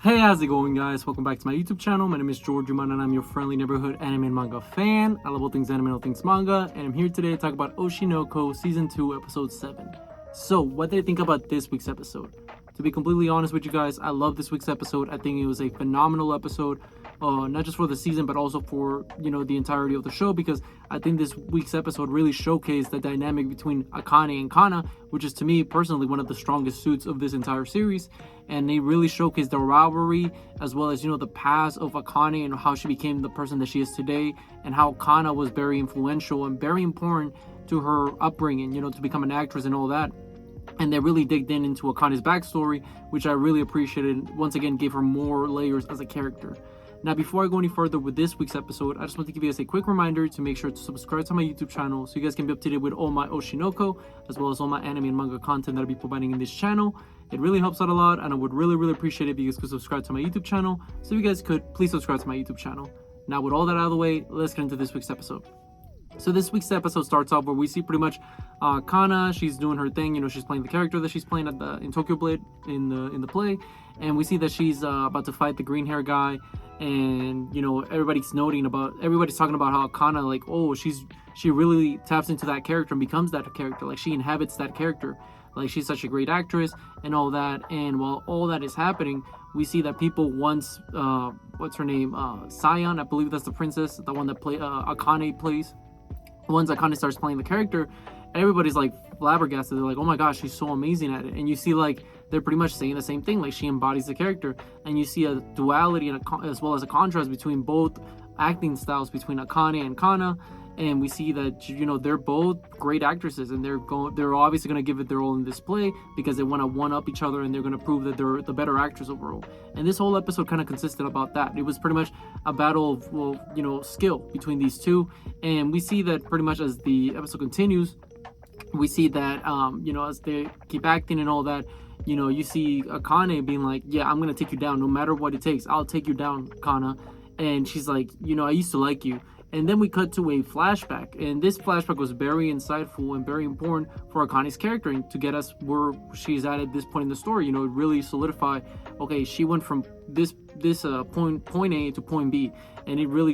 Hey, how's it going, guys? Welcome back to my YouTube channel. My name is George Uman and I'm your friendly neighborhood anime and manga fan. I love all things anime and all things manga, and I'm here today to talk about Oshi Season 2, Episode 7. So, what did I think about this week's episode? To be completely honest with you guys, I love this week's episode. I think it was a phenomenal episode, not just for the season, but also for, the entirety of the show, because I think this week's episode really showcased the dynamic between Akane and Kana, which is, to me, personally, one of the strongest suits of this entire series. And they really showcased the rivalry, as well as, the past of Akane and how she became the person that she is today, and how Kana was very influential and very important to her upbringing, to become an actress and all that. And they really digged into Akane's backstory, which I really appreciated. Once again, gave her more layers as a character. Now, before I go any further with this week's episode, I just want to give you guys a quick reminder to make sure to subscribe to my YouTube channel so you guys can be up to date with all my Oshinoko, as well as all my anime and manga content that I'll be providing in this channel. It really helps out a lot, and I would really appreciate it if you guys could subscribe to my YouTube channel. So if you guys could, please subscribe to my YouTube channel. Now, with all that out of the way, let's get into this week's episode. So this week's episode starts off where we see pretty much Kana. She's doing her thing, she's playing the character that she's playing in Tokyo Blade in the play, and we see that she's about to fight the green hair guy, and everybody's talking about how Kana, she really taps into that character and becomes that character, like she inhabits that character, like she's such a great actress and all that. And while all that is happening, we see that people once what's her name, Sion, I believe that's the princess, the one that Akane plays. Once Akane starts playing the character, everybody's like flabbergasted. They're like, oh my gosh, she's so amazing at it. And you see they're pretty much saying the same thing, like she embodies the character. And you see a duality and as well as a contrast between both acting styles between Akane and Kana. And we see that they're both great actresses, and they're obviously going to give it their all in this play because they want to one up each other, and they're going to prove that they're the better actress overall. And this whole episode kind of consisted about that. It was pretty much a battle of skill between these two. And we see that pretty much as the episode continues, we see that as they keep acting and all that, you see Akane being like, yeah, I'm going to take you down no matter what it takes. I'll take you down, Kana. And she's like, I used to like you. And then we cut to a flashback, and this flashback was very insightful and very important for Akane's character and to get us where she's at this point in the story. It really solidified, okay, she went from this point A to point B, and it really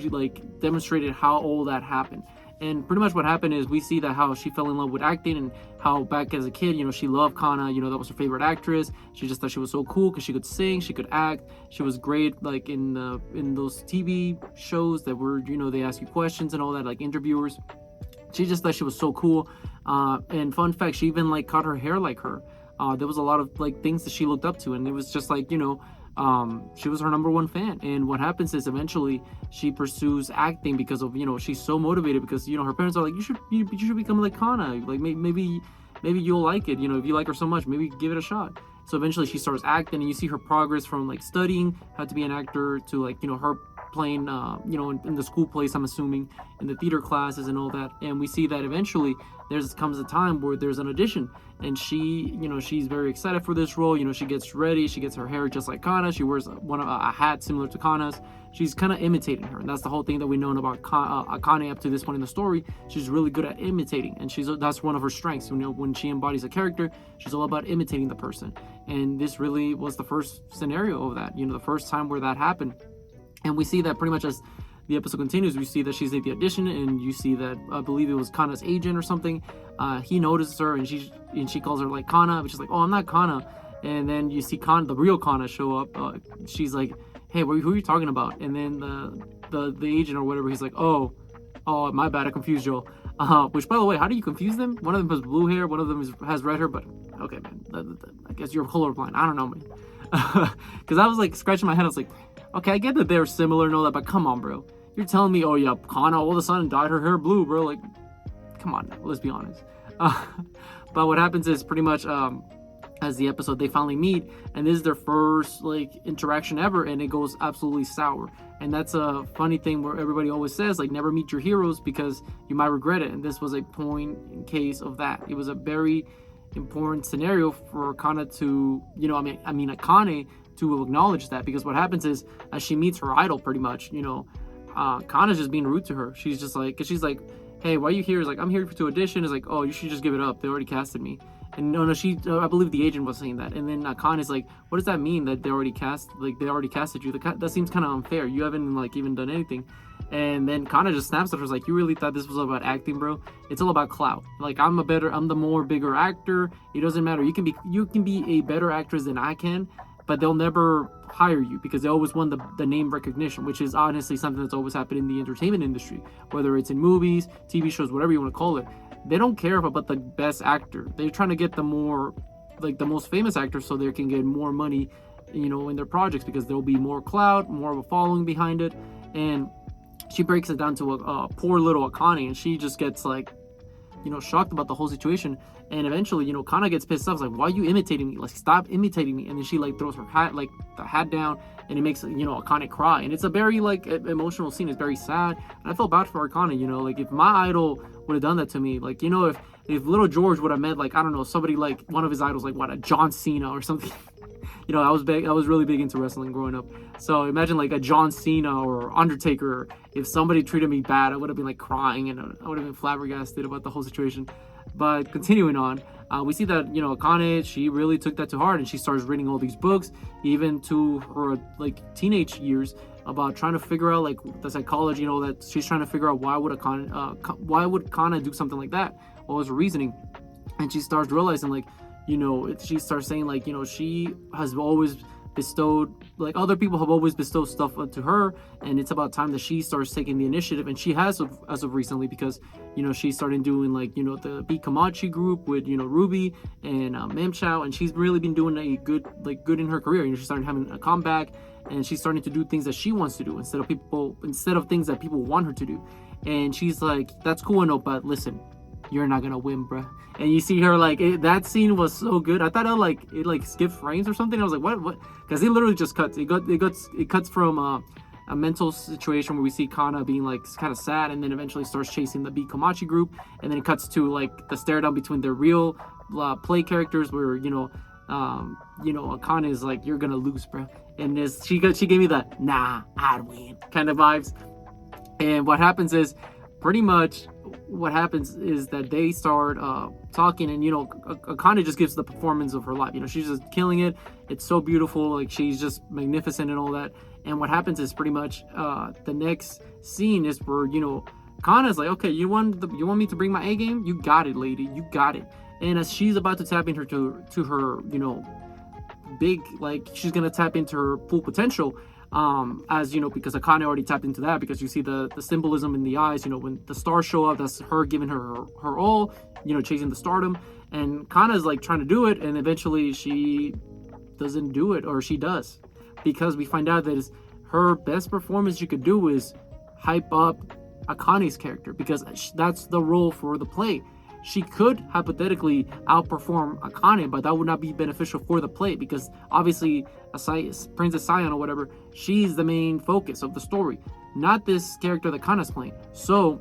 demonstrated how all that happened. And pretty much what happened is we see that how she fell in love with acting, and how back as a kid, she loved Kana, that was her favorite actress. She just thought she was so cool because she could sing, she could act, she was great in those TV shows that were, they ask you questions and all that, like interviewers. She just thought she was so cool. And fun fact, she even cut her hair like her. There was a lot of things that she looked up to, and it was just she was her number one fan. And what happens is eventually she pursues acting because of she's so motivated because her parents are like, you should become like Kana, maybe you'll like it, if you like her so much, maybe give it a shot. So eventually she starts acting, and you see her progress from studying how to be an actor to her playing in the school plays, I'm assuming, in the theater classes and all that. And we see that eventually comes a time where there's an audition, and she she's very excited for this role. She gets ready, she gets her hair just like Kana, she wears a hat similar to Kana's. She's kind of imitating her, and that's the whole thing that we know about Akane up to this point in the story. She's really good at imitating, and that's one of her strengths. When she embodies a character, she's all about imitating the person. And this really was the first scenario of that, the first time where that happened. And we see that pretty much as the episode continues, we see that she's at the audition, and you see that I believe it was Kana's agent or something. He notices her, and she calls her Kana, but she's like, oh, I'm not Kana. And then you see Kana, the real Kana, show up. She's like, hey, who are you talking about? And then the agent or whatever, he's like, oh, my bad, I confused you. Which, by the way, how do you confuse them? One of them has blue hair, one of them has red hair, but okay, man, I guess you're colorblind. I don't know, man. Because I was scratching my head. I was like, okay, I get that they're similar and all that, but come on, bro. You're telling me, oh yeah, Kana all of a sudden dyed her hair blue, bro? Come on now, let's be honest. But what happens is pretty much as the episode, they finally meet, and this is their first interaction ever, and it goes absolutely sour. And that's a funny thing where everybody always says never meet your heroes because you might regret it. And this was a point in case of that. It was a very important scenario for Kana to, Akane to acknowledge that, because what happens is as she meets her idol, pretty much, Kana's just being rude to her. She's just cause she's like, hey, why are you here? It's I'm here to audition. It's oh, you should just give it up. They already casted me. And no, she, I believe the agent was saying that. And then Akane is like, what does that mean that they already casted you? That seems kind of unfair. You haven't like even done anything. And then Kana just snaps at her, like, you really thought this was about acting, bro? It's all about clout. Like, I'm the more bigger actor. It doesn't matter. You can be a better actress than I can, but they'll never hire you because they always want the name recognition, which is honestly something that's always happened in the entertainment industry, whether it's in movies, TV shows, whatever you want to call it. They don't care about the best actor. They're trying to get the most famous actors so they can get more money, in their projects, because there'll be more clout, more of a following behind it. And she breaks it down to a poor little Akane, and she just gets like, shocked about the whole situation. And eventually, Kana gets pissed off. It's like, why are you imitating me? Like, stop imitating me. And then she like throws her hat, like the hat down, and it makes, Akane cry. And it's a very like emotional scene. It's very sad. And I felt bad for Akane, like if my idol would have done that to me, like, if little George would have met, like, I don't know, somebody like one of his idols, like a John Cena or something. I was really big into wrestling growing up. So imagine like a John Cena or Undertaker. If somebody treated me bad, I would have been like crying, and I would have been flabbergasted about the whole situation. But continuing on, we see that, Akane, she really took that to heart, and she starts reading all these books, even to her like teenage years, about trying to figure out like the psychology, that she's trying to figure out why would Kana do something like that? What was her reasoning? And she starts realizing like, she starts saying like, she has always bestowed, like other people have always bestowed stuff onto her, and it's about time that she starts taking the initiative. And she has as of recently, because she started doing like the Beat Kamachi group with Ruby and Memchow, and she's really been doing a good in her career. She's starting having a comeback, and she's starting to do things that she wants to do instead of things that people want her to do. And she's like, that's cool and all, but listen, you're not gonna win, bruh. And you see her like that scene was so good. I thought it skipped frames or something. I was like, what? Because it literally just cuts. It cuts from a mental situation where we see Kana being like kind of sad, and then eventually starts chasing the Beat Komachi group, and then it cuts to like the stare down between their real play characters, where Akane is like, you're gonna lose, bro. And she gave me the nah, I'd win kind of vibes. And what happens is that they start talking, and Akane just gives the performance of her life. She's just killing it. It's so beautiful. Like, she's just magnificent and all that. And what happens is pretty much the next scene is where Kana's like, okay, you want me to bring my A game? You got it, lady. You got it. And as she's about to tap into her big, like, she's gonna tap into her full potential. Because Akane already tapped into that, because you see the symbolism in the eyes, when the stars show up, that's her giving her all, chasing the stardom. And Kana's like trying to do it, and eventually she doesn't do it, or she does, because we find out that is her best performance she could do is hype up Akane's character, because that's the role for the play. She could hypothetically outperform Akane, but that would not be beneficial for the play, because obviously Princess Sion or whatever, she's the main focus of the story, not this character that Kana's playing. So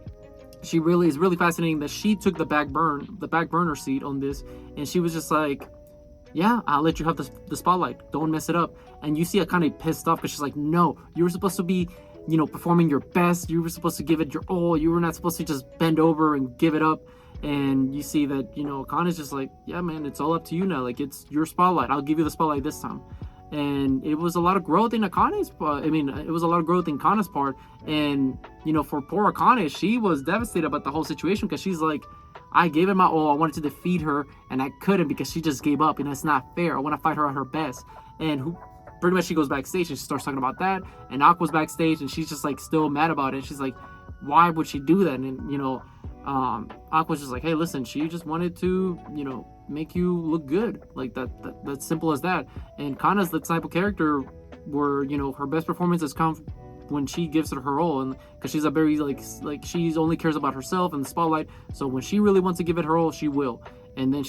it's really fascinating that she took the back burner seat on this, and she was just like, yeah, I'll let you have the spotlight, don't mess it up. And you see Akane pissed off, because she's like, no, you were supposed to be performing your best, you were supposed to give it your all, you were not supposed to just bend over and give it up. And you see that, Kane's just like, yeah, man, it's all up to you now. Like, it's your spotlight. I'll give you the spotlight this time. And it was a lot of growth in Akane's part. It was a lot of growth in Kana's part. And, for poor Akane, she was devastated about the whole situation, because she's like, I gave it my all. I wanted to defeat her, and I couldn't, because she just gave up, and that's not fair. I want to fight her at her best. And pretty much she goes backstage, and she starts talking about that. And Aqua's backstage, and she's just like still mad about it. She's like, why would she do that? And, Aqua's just like, hey, listen, she just wanted to, make you look good. Like, that's simple as that. And Kana's the type of character where, her best performances come when she gives it her all, and because she's a very like she's only cares about herself and the spotlight. So when she really wants to give it her all, she will. And then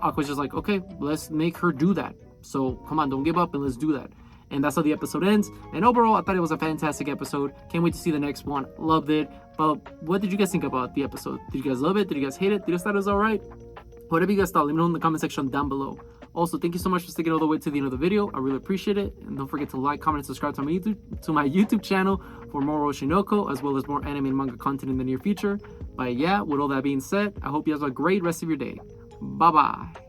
Aqua's just like, okay, let's make her do that. So come on, don't give up, and let's do that. And that's how the episode ends. And overall, I thought it was a fantastic episode. Can't wait to see the next one. Loved it. But what did you guys think about the episode? Did you guys love it? Did you guys hate it? Did you guys thought it was alright? Whatever you guys thought, let me know in the comment section down below. Also, thank you so much for sticking all the way to the end of the video. I really appreciate it. And don't forget to like, comment, and subscribe to my YouTube channel for more Oshi, as well as more anime and manga content in the near future. But yeah, with all that being said, I hope you have a great rest of your day. Bye-bye.